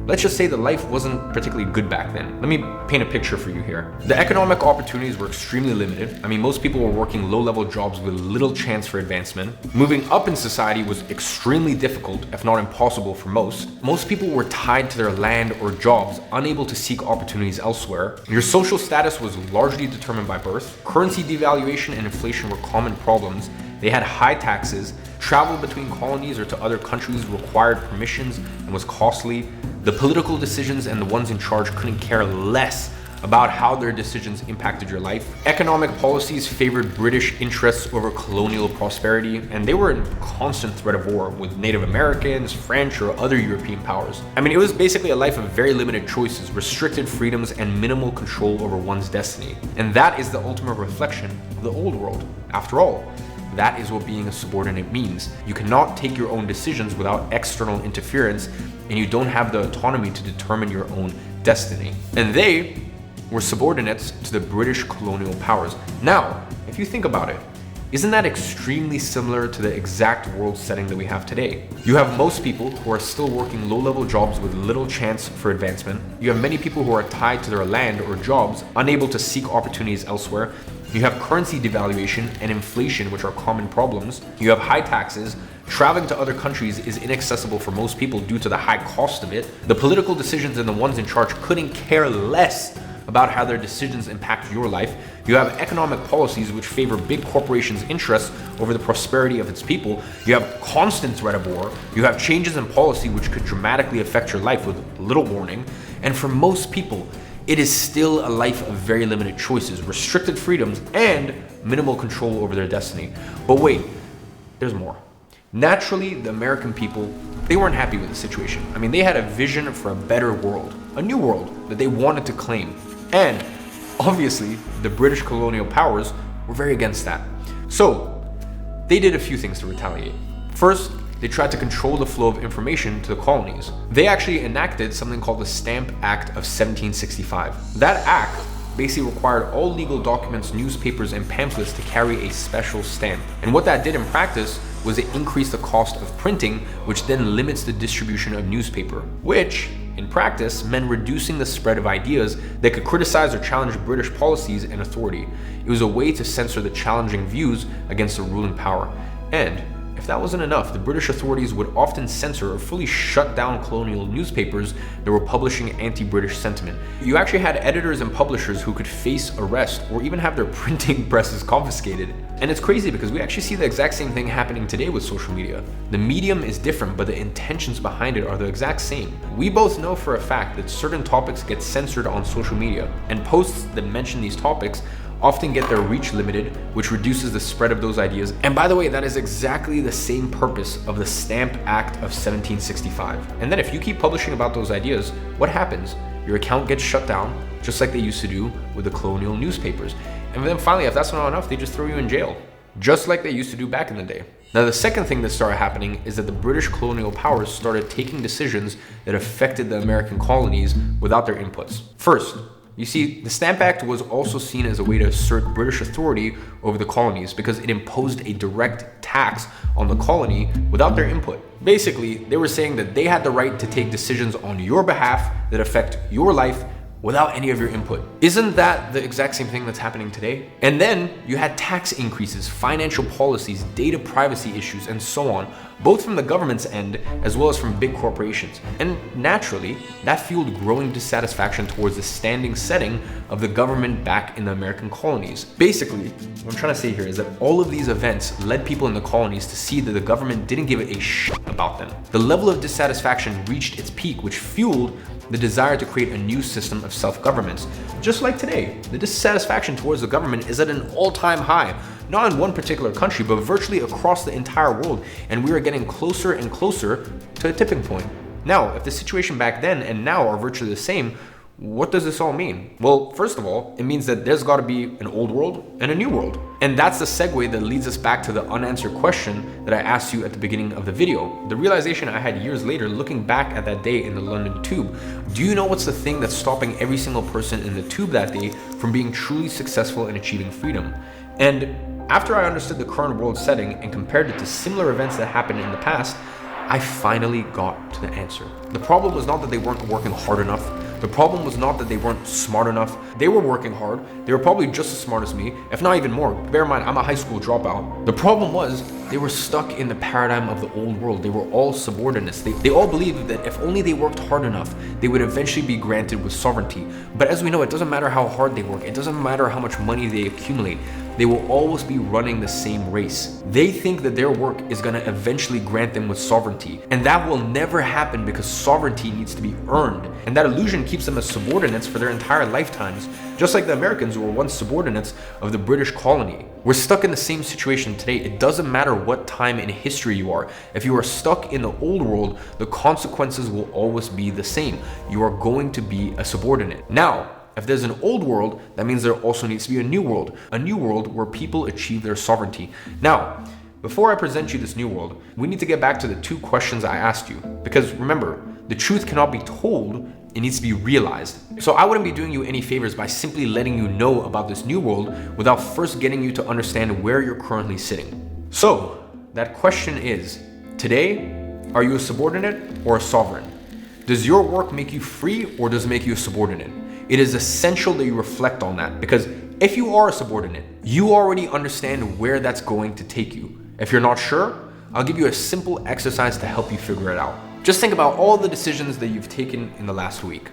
let's just say the life wasn't particularly good back then. Let me paint a picture for you here. The economic opportunities were extremely limited. I mean, most people were working low-level jobs with little chance for advancement. Moving up in society was extremely difficult, if not impossible for most. Most people were tied to their land or jobs, unable to seek opportunities elsewhere. Your social status was largely determined by birth. Currency devaluation and inflation were common problems. They had high taxes. Travel between colonies or to other countries required permissions and was costly. The political decisions and the ones in charge couldn't care less about how their decisions impacted your life. Economic policies favored British interests over colonial prosperity, and they were in constant threat of war with Native Americans, French, or other European powers. I mean, it was basically a life of very limited choices, restricted freedoms, and minimal control over one's destiny. And that is the ultimate reflection of the old world. After all, that is what being a subordinate means. You cannot take your own decisions without external interference, and you don't have the autonomy to determine your own destiny. And they were subordinates to the British colonial powers. Now, if you think about it, isn't that extremely similar to the exact world setting that we have today? You have most people who are still working low-level jobs with little chance for advancement. You have many people who are tied to their land or jobs, unable to seek opportunities elsewhere. You have currency devaluation and inflation, which are common problems. You have high taxes. Traveling to other countries is inaccessible for most people due to the high cost of it. The political decisions and the ones in charge couldn't care less about how their decisions impact your life. You have economic policies which favor big corporations' interests over the prosperity of its people. You have constant threat of war. You have changes in policy which could dramatically affect your life with little warning. And for most people, it is still a life of very limited choices, restricted freedoms, and minimal control over their destiny. But wait, there's more. Naturally, the American people, they weren't happy with the situation. I mean, they had a vision for a better world, a new world that they wanted to claim. And obviously, the British colonial powers were very against that. So they did a few things to retaliate. First, they tried to control the flow of information to the colonies. They actually enacted something called the Stamp Act of 1765. That act basically required all legal documents, newspapers, and pamphlets to carry a special stamp. And what that did in practice was it increased the cost of printing, which then limits the distribution of newspaper, which in practice meant reducing the spread of ideas that could criticize or challenge British policies and authority. It was a way to censor the challenging views against the ruling power. And if that wasn't enough, the British authorities would often censor or fully shut down colonial newspapers that were publishing anti-British sentiment. You actually had editors and publishers who could face arrest or even have their printing presses confiscated. And it's crazy because we actually see the exact same thing happening today with social media. The medium is different, but the intentions behind it are the exact same. We both know for a fact that certain topics get censored on social media, and posts that mention these topics often get their reach limited, which reduces the spread of those ideas. And by the way, that is exactly the same purpose of the Stamp Act of 1765. And then if you keep publishing about those ideas, what happens? Your account gets shut down, just like they used to do with the colonial newspapers. And then finally, if that's not enough, they just throw you in jail, just like they used to do back in the day. Now, the second thing that started happening is that the British colonial powers started taking decisions that affected the American colonies without their inputs. First, you see, the Stamp Act was also seen as a way to assert British authority over the colonies because it imposed a direct tax on the colony without their input. Basically, they were saying that they had the right to take decisions on your behalf that affect your life without any of your input. Isn't that the exact same thing that's happening today? And then you had tax increases, financial policies, data privacy issues, and so on, both from the government's end as well as from big corporations. And naturally, that fueled growing dissatisfaction towards the standing setting of the government back in the American colonies. Basically, what I'm trying to say here is that all of these events led people in the colonies to see that the government didn't give a shit about them. The level of dissatisfaction reached its peak, which fueled the desire to create a new system of self-governance. Just like today, the dissatisfaction towards the government is at an all-time high, not in one particular country, but virtually across the entire world, and we are getting closer and closer to a tipping point. Now, if the situation back then and now are virtually the same, what does this all mean? Well, first of all, it means that there's got to be an old world and a new world. And that's the segue that leads us back to the unanswered question that I asked you at the beginning of the video. The realization I had years later looking back at that day in the London Tube. Do you know what's the thing that's stopping every single person in the tube that day from being truly successful in achieving freedom? And after I understood the current world setting and compared it to similar events that happened in the past, I finally got to the answer. The problem was not that they weren't working hard enough. The problem was not that they weren't smart enough. They were working hard. They were probably just as smart as me, if not even more. Bear in mind, I'm a high school dropout. The problem was they were stuck in the paradigm of the old world. They were all subordinates. They all believed that if only they worked hard enough, they would eventually be granted with sovereignty. But as we know, it doesn't matter how hard they work. It doesn't matter how much money they accumulate. They will always be running the same race. They think that their work is going to eventually grant them with sovereignty. And that will never happen because sovereignty needs to be earned. And that illusion keeps them as subordinates for their entire lifetimes, just like the Americans who were once subordinates of the British colony. We're stuck in the same situation today. It doesn't matter what time in history you are. If you are stuck in the old world, the consequences will always be the same. You are going to be a subordinate. Now, if there's an old world, that means there also needs to be a new world where people achieve their sovereignty. Now, before I present you this new world, we need to get back to the two questions I asked you. Because remember, the truth cannot be told, it needs to be realized. So I wouldn't be doing you any favors by simply letting you know about this new world without first getting you to understand where you're currently sitting. So, that question is, today, are you a subordinate or a sovereign? Does your work make you free or does it make you a subordinate? It is essential that you reflect on that, because if you are a subordinate, you already understand where that's going to take you. If you're not sure, I'll give you a simple exercise to help you figure it out. Just think about all the decisions that you've taken in the last week.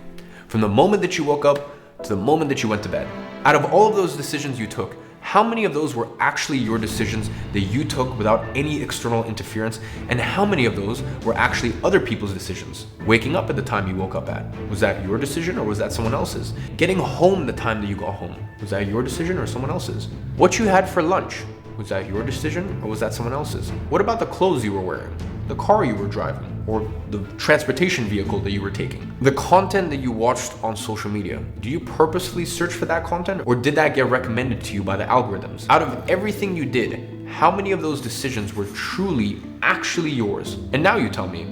From the moment that you woke up to the moment that you went to bed. Out of all of those decisions you took, how many of those were actually your decisions that you took without any external interference? And how many of those were actually other people's decisions? Waking up at the time you woke up at, was that your decision or was that someone else's? Getting home the time that you got home, was that your decision or someone else's? What you had for lunch, was that your decision or was that someone else's? What about the clothes you were wearing? The car you were driving? Or the transportation vehicle that you were taking? The content that you watched on social media, do you purposefully search for that content or did that get recommended to you by the algorithms? Out of everything you did, how many of those decisions were truly, actually yours? And now you tell me,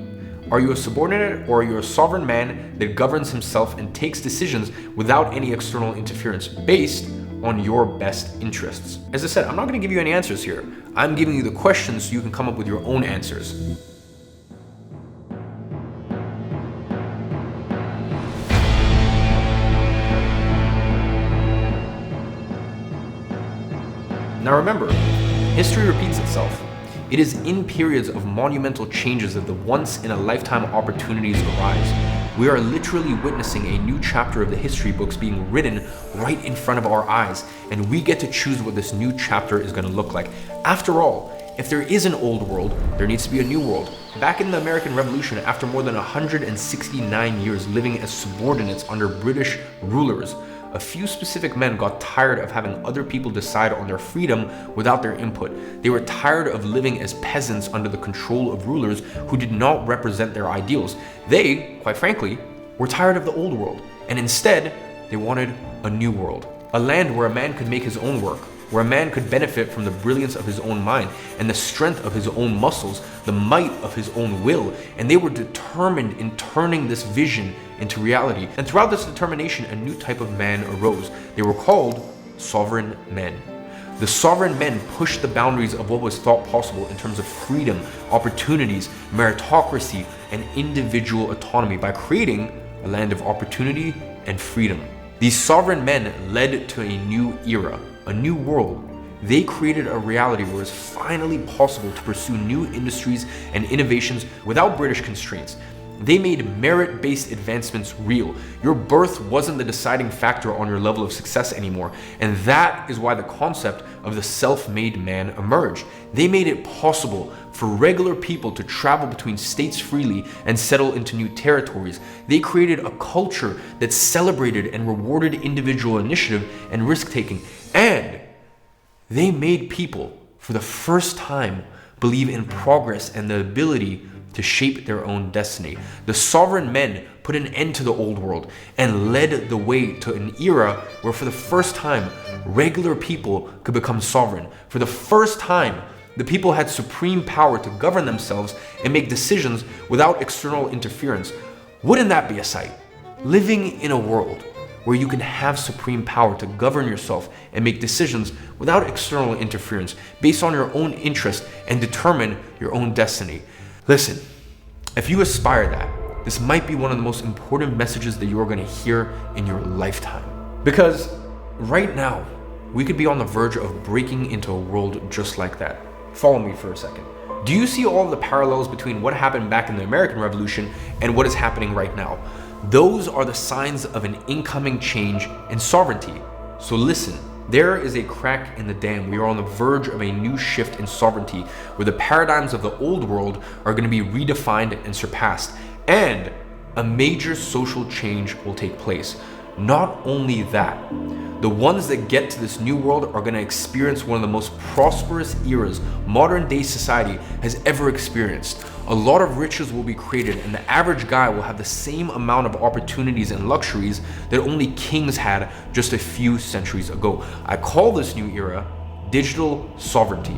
are you a subordinate or are you a sovereign man that governs himself and takes decisions without any external interference based on your best interests? As I said, I'm not going to give you any answers here. I'm giving you the questions so you can come up with your own answers. Now remember, history repeats itself. It is in periods of monumental changes that the once-in-a-lifetime opportunities arise. We are literally witnessing a new chapter of the history books being written right in front of our eyes, and we get to choose what this new chapter is going to look like. After all, if there is an old world, there needs to be a new world. Back in the American Revolution, after more than 169 years living as subordinates under British rulers, a few specific men got tired of having other people decide on their freedom without their input. They were tired of living as peasants under the control of rulers who did not represent their ideals. They, quite frankly, were tired of the old world, and instead, they wanted a new world. A land where a man could make his own work, where a man could benefit from the brilliance of his own mind and the strength of his own muscles, the might of his own will, and they were determined in turning this vision into reality. And throughout this determination, a new type of man arose. They were called sovereign men. The sovereign men pushed the boundaries of what was thought possible in terms of freedom, opportunities, meritocracy, and individual autonomy by creating a land of opportunity and freedom. These sovereign men led to a new era, a new world. They created a reality where it's finally possible to pursue new industries and innovations without British constraints. They made merit-based advancements real. Your birth wasn't the deciding factor on your level of success anymore, and that is why the concept of the self-made man emerged. They made it possible for regular people to travel between states freely and settle into new territories. They created a culture that celebrated and rewarded individual initiative and risk-taking, and they made people, for the first time, believe in progress and the ability to shape their own destiny. The sovereign men put an end to the old world and led the way to an era where for the first time, regular people could become sovereign. For the first time, the people had supreme power to govern themselves and make decisions without external interference. Wouldn't that be a sight? Living in a world where you can have supreme power to govern yourself and make decisions without external interference based on your own interest and determine your own destiny. Listen, If you aspire that, this might be one of the most important messages that you are going to hear in your lifetime. Because right now, we could be on the verge of breaking into a world just like that. Follow me for a second. Do you see all the parallels between what happened back in the American Revolution and what is happening right now? Those are the signs of an incoming change in sovereignty. So listen, there is a crack in the dam. We are on the verge of a new shift in sovereignty where the paradigms of the old world are going to be redefined and surpassed, and a major social change will take place. Not only that, the ones that get to this new world are going to experience one of the most prosperous eras modern day society has ever experienced. A lot of riches will be created, and the average guy will have the same amount of opportunities and luxuries that only kings had just a few centuries ago. I call this new era digital sovereignty.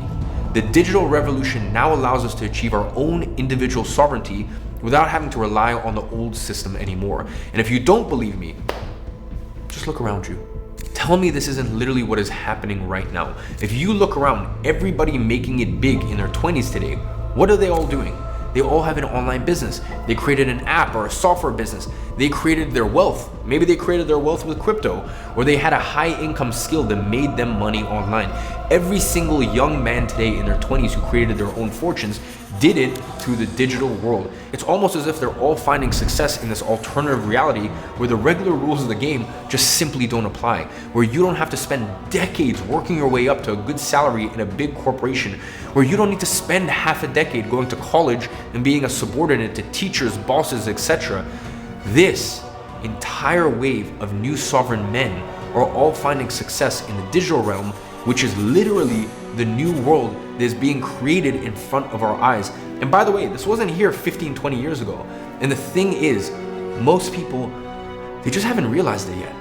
The digital revolution now allows us to achieve our own individual sovereignty without having to rely on the old system anymore. And if you don't believe me, just look around you. Tell me this isn't literally what is happening right now. If you look around, everybody making it big in their 20s today, what are they all doing? They all have an online business. They created an app or a software business. They created their wealth. Maybe they created their wealth with crypto, or they had a high income skill that made them money online. Every single young man today in their 20s who created their own fortunes did it through the digital world. It's almost as if they're all finding success in this alternative reality where the regular rules of the game just simply don't apply, where you don't have to spend decades working your way up to a good salary in a big corporation, where you don't need to spend half a decade going to college and being a subordinate to teachers, bosses, etc. This entire wave of new sovereign men are all finding success in the digital realm, which is literally the new world that is being created in front of our eyes. And by the way, this wasn't here 15, 20 years ago. And the thing is, most people, they just haven't realized it yet.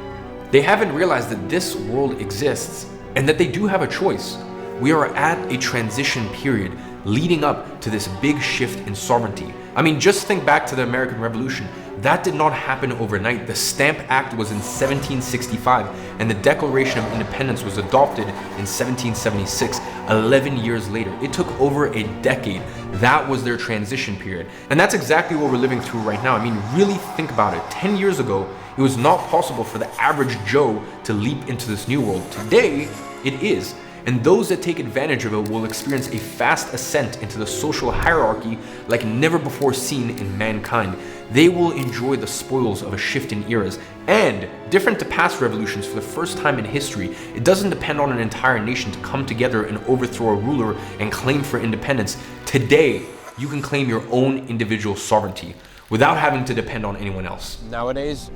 They haven't realized that this world exists and that they do have a choice. We are at a transition period leading up to this big shift in sovereignty. I mean, just think back to the American Revolution. That did not happen overnight. The Stamp Act was in 1765, and the Declaration of Independence was adopted in 1776, 11 years later. It took over a decade. That was their transition period. And that's exactly what we're living through right now. I mean, really think about it. 10 years ago, it was not possible for the average Joe to leap into this new world. Today, it is. And those that take advantage of it will experience a fast ascent into the social hierarchy like never before seen in mankind. They will enjoy the spoils of a shift in eras. And different to past revolutions, for the first time in history, it doesn't depend on an entire nation to come together and overthrow a ruler and claim for independence. Today, you can claim your own individual sovereignty without having to depend on anyone else. Nowadays,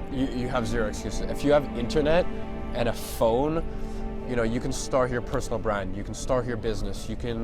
you have zero excuses. If you have internet and a phone, you know, you can start your personal brand, you can start your business, you can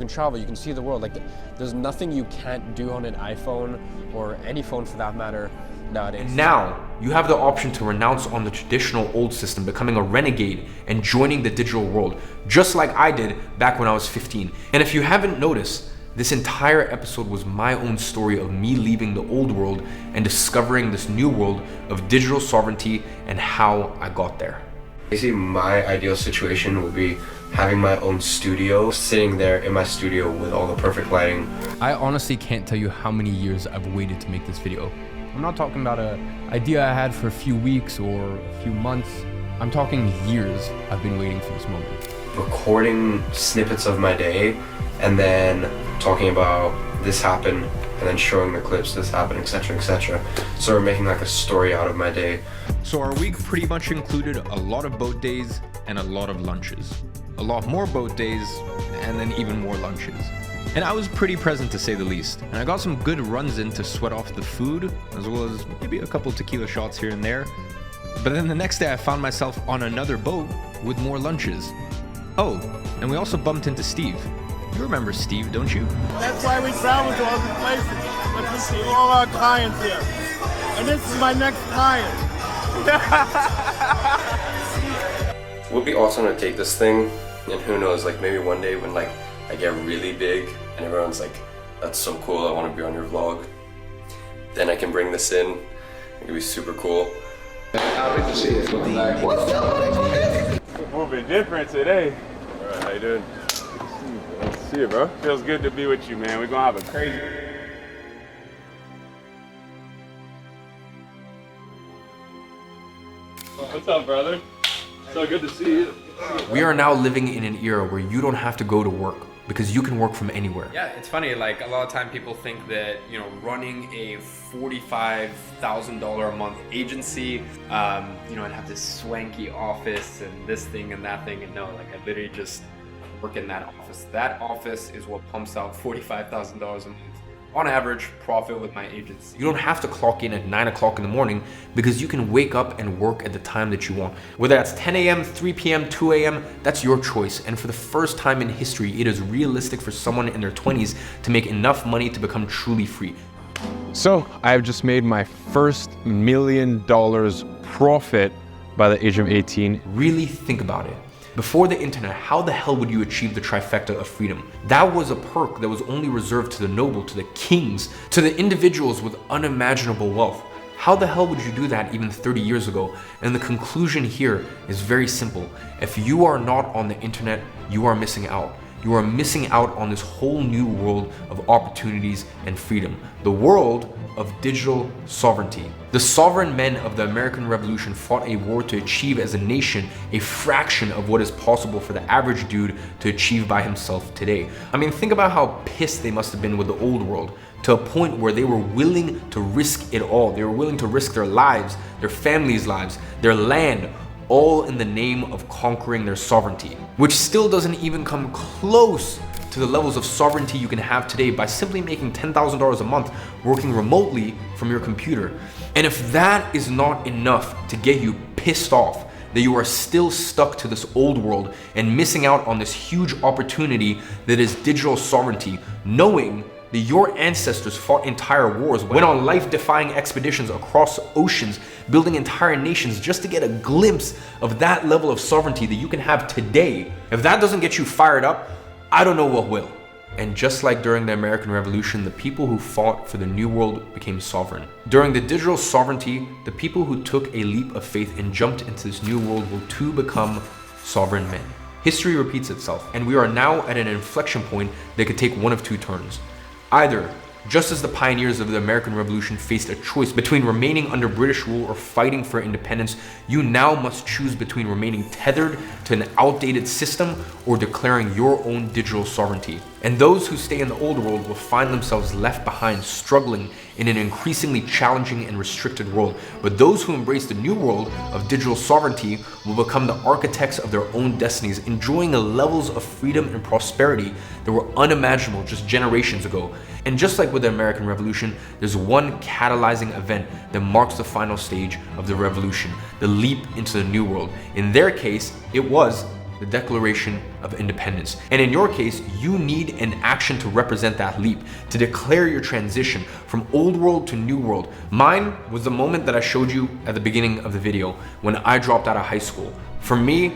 travel, you can see the world. Like, there's nothing you can't do on an iPhone or any phone for that matter nowadays. And now you have the option to renounce on the traditional old system, becoming a renegade and joining the digital world, just like I did back when I was 15. And if you haven't noticed, this entire episode was my own story of me leaving the old world and discovering this new world of digital sovereignty and how I got there. Basically, my ideal situation would be having my own studio, sitting there in my studio with all the perfect lighting. I honestly can't tell you how many years I've waited to make this video. I'm not talking about an idea I had for a few weeks or a few months. I'm talking years I've been waiting for this moment. Recording snippets of my day and then talking about this happened and then showing the clips, this happened, etc., etc. So we're making like a story out of my day. So our week pretty much included a lot of boat days and a lot of lunches. A lot more boat days and then even more lunches. And I was pretty present to say the least. And I got some good runs in to sweat off the food, as well as maybe a couple tequila shots here and there. But then the next day I found myself on another boat with more lunches. Oh, and we also bumped into Steve. You remember Steve, don't you? That's why we travel to other places. But we see all our clients here. And this is my next client. It would be awesome to take this thing, and who knows, like maybe one day when like I get really big and everyone's like, that's so cool, I want to be on your vlog. Then I can bring this in. It could be super cool. We're moving different today. Alright, how you doing? see you, bro. Feels good to be with you, man. We're gonna have a crazy... What's up, brother? So good to see you. We are now living in an era where you don't have to go to work because you can work from anywhere. Yeah, it's funny, like a lot of time people think that, you know, running a $45,000 a month agency, you know, I'd have this swanky office and this thing and that thing, and no, like I literally just work in that office. That office is what pumps out $45,000 a month on average profit with my agency. You don't have to clock in at 9 o'clock in the morning because you can wake up and work at the time that you want. Whether that's 10 a.m., 3 p.m., 2 a.m., that's your choice. And for the first time in history, it is realistic for someone in their 20s to make enough money to become truly free. So I have just made my first $1 million profit by the age of 18. Really think about it. Before the internet, how the hell would you achieve the trifecta of freedom? That was a perk that was only reserved to the noble, to the kings, to the individuals with unimaginable wealth. How the hell would you do that even 30 years ago? And the conclusion here is very simple. If you are not on the internet, you are missing out. You are missing out on this whole new world of opportunities and freedom. The world of digital sovereignty. The sovereign men of the American Revolution fought a war to achieve as a nation a fraction of what is possible for the average dude to achieve by himself today. I mean, think about how pissed they must have been with the old world, to a point where they were willing to risk it all. They were willing to risk their lives, their families' lives, their land, all in the name of conquering their sovereignty, which still doesn't even come close to the levels of sovereignty you can have today by simply making $10,000 a month working remotely from your computer. And if that is not enough to get you pissed off that you are still stuck to this old world and missing out on this huge opportunity that is digital sovereignty, knowing that your ancestors fought entire wars, went on life-defying expeditions across oceans, building entire nations just to get a glimpse of that level of sovereignty that you can have today. If that doesn't get you fired up, I don't know what will. And just like during the American Revolution, the people who fought for the new world became sovereign. During the digital sovereignty, the people who took a leap of faith and jumped into this new world will too become sovereign men. History repeats itself, and we are now at an inflection point that could take one of two turns. Either, just as the pioneers of the American Revolution faced a choice between remaining under British rule or fighting for independence, you now must choose between remaining tethered to an outdated system or declaring your own digital sovereignty. And those who stay in the old world will find themselves left behind, struggling in an increasingly challenging and restricted world. But those who embrace the new world of digital sovereignty will become the architects of their own destinies, enjoying the levels of freedom and prosperity that were unimaginable just generations ago. And just like with the American Revolution, there's one catalyzing event that marks the final stage of the revolution, the leap into the new world. In their case, it was the Declaration of Independence. And in your case, you need an action to represent that leap, to declare your transition from old world to new world. Mine was the moment that I showed you at the beginning of the video, when I dropped out of high school. For me,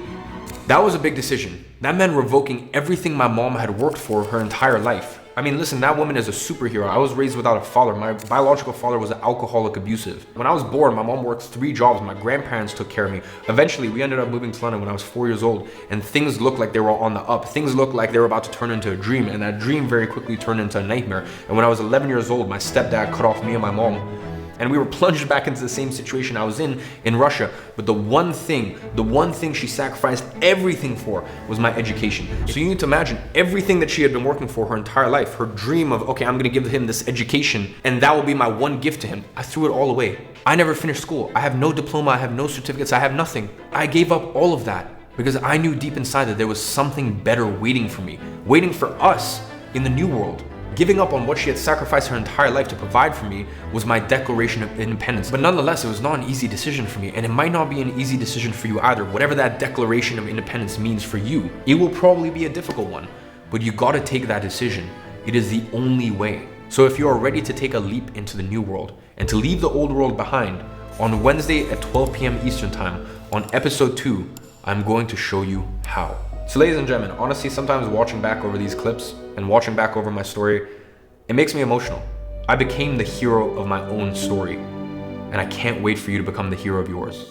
that was a big decision. That meant revoking everything my mom had worked for her entire life. I mean, listen, that woman is a superhero. I was raised without a father. My biological father was an alcoholic abusive. When I was born, my mom worked 3 jobs. My grandparents took care of me. Eventually, we ended up moving to London when I was 4 years old, and things looked like they were on the up. Things looked like they were about to turn into a dream, and that dream very quickly turned into a nightmare. And when I was 11 years old, my stepdad cut off me and my mom, and we were plunged back into the same situation I was in Russia. But the one thing she sacrificed everything for was my education. So you need to imagine everything that she had been working for her entire life, her dream of, okay, I'm gonna give him this education and that will be my one gift to him. I threw it all away. I never finished school. I have no diploma, I have no certificates, I have nothing. I gave up all of that because I knew deep inside that there was something better waiting for me, waiting for us in the new world. Giving up on what she had sacrificed her entire life to provide for me was my Declaration of Independence. But nonetheless, it was not an easy decision for me, and it might not be an easy decision for you either. Whatever that Declaration of Independence means for you, it will probably be a difficult one, but you gotta take that decision. It is the only way. So if you are ready to take a leap into the new world and to leave the old world behind, on Wednesday at 12 p.m. Eastern Time, on episode 2, I'm going to show you how. So ladies and gentlemen, honestly, sometimes watching back over these clips and watching back over my story, it makes me emotional. I became the hero of my own story, and I can't wait for you to become the hero of yours.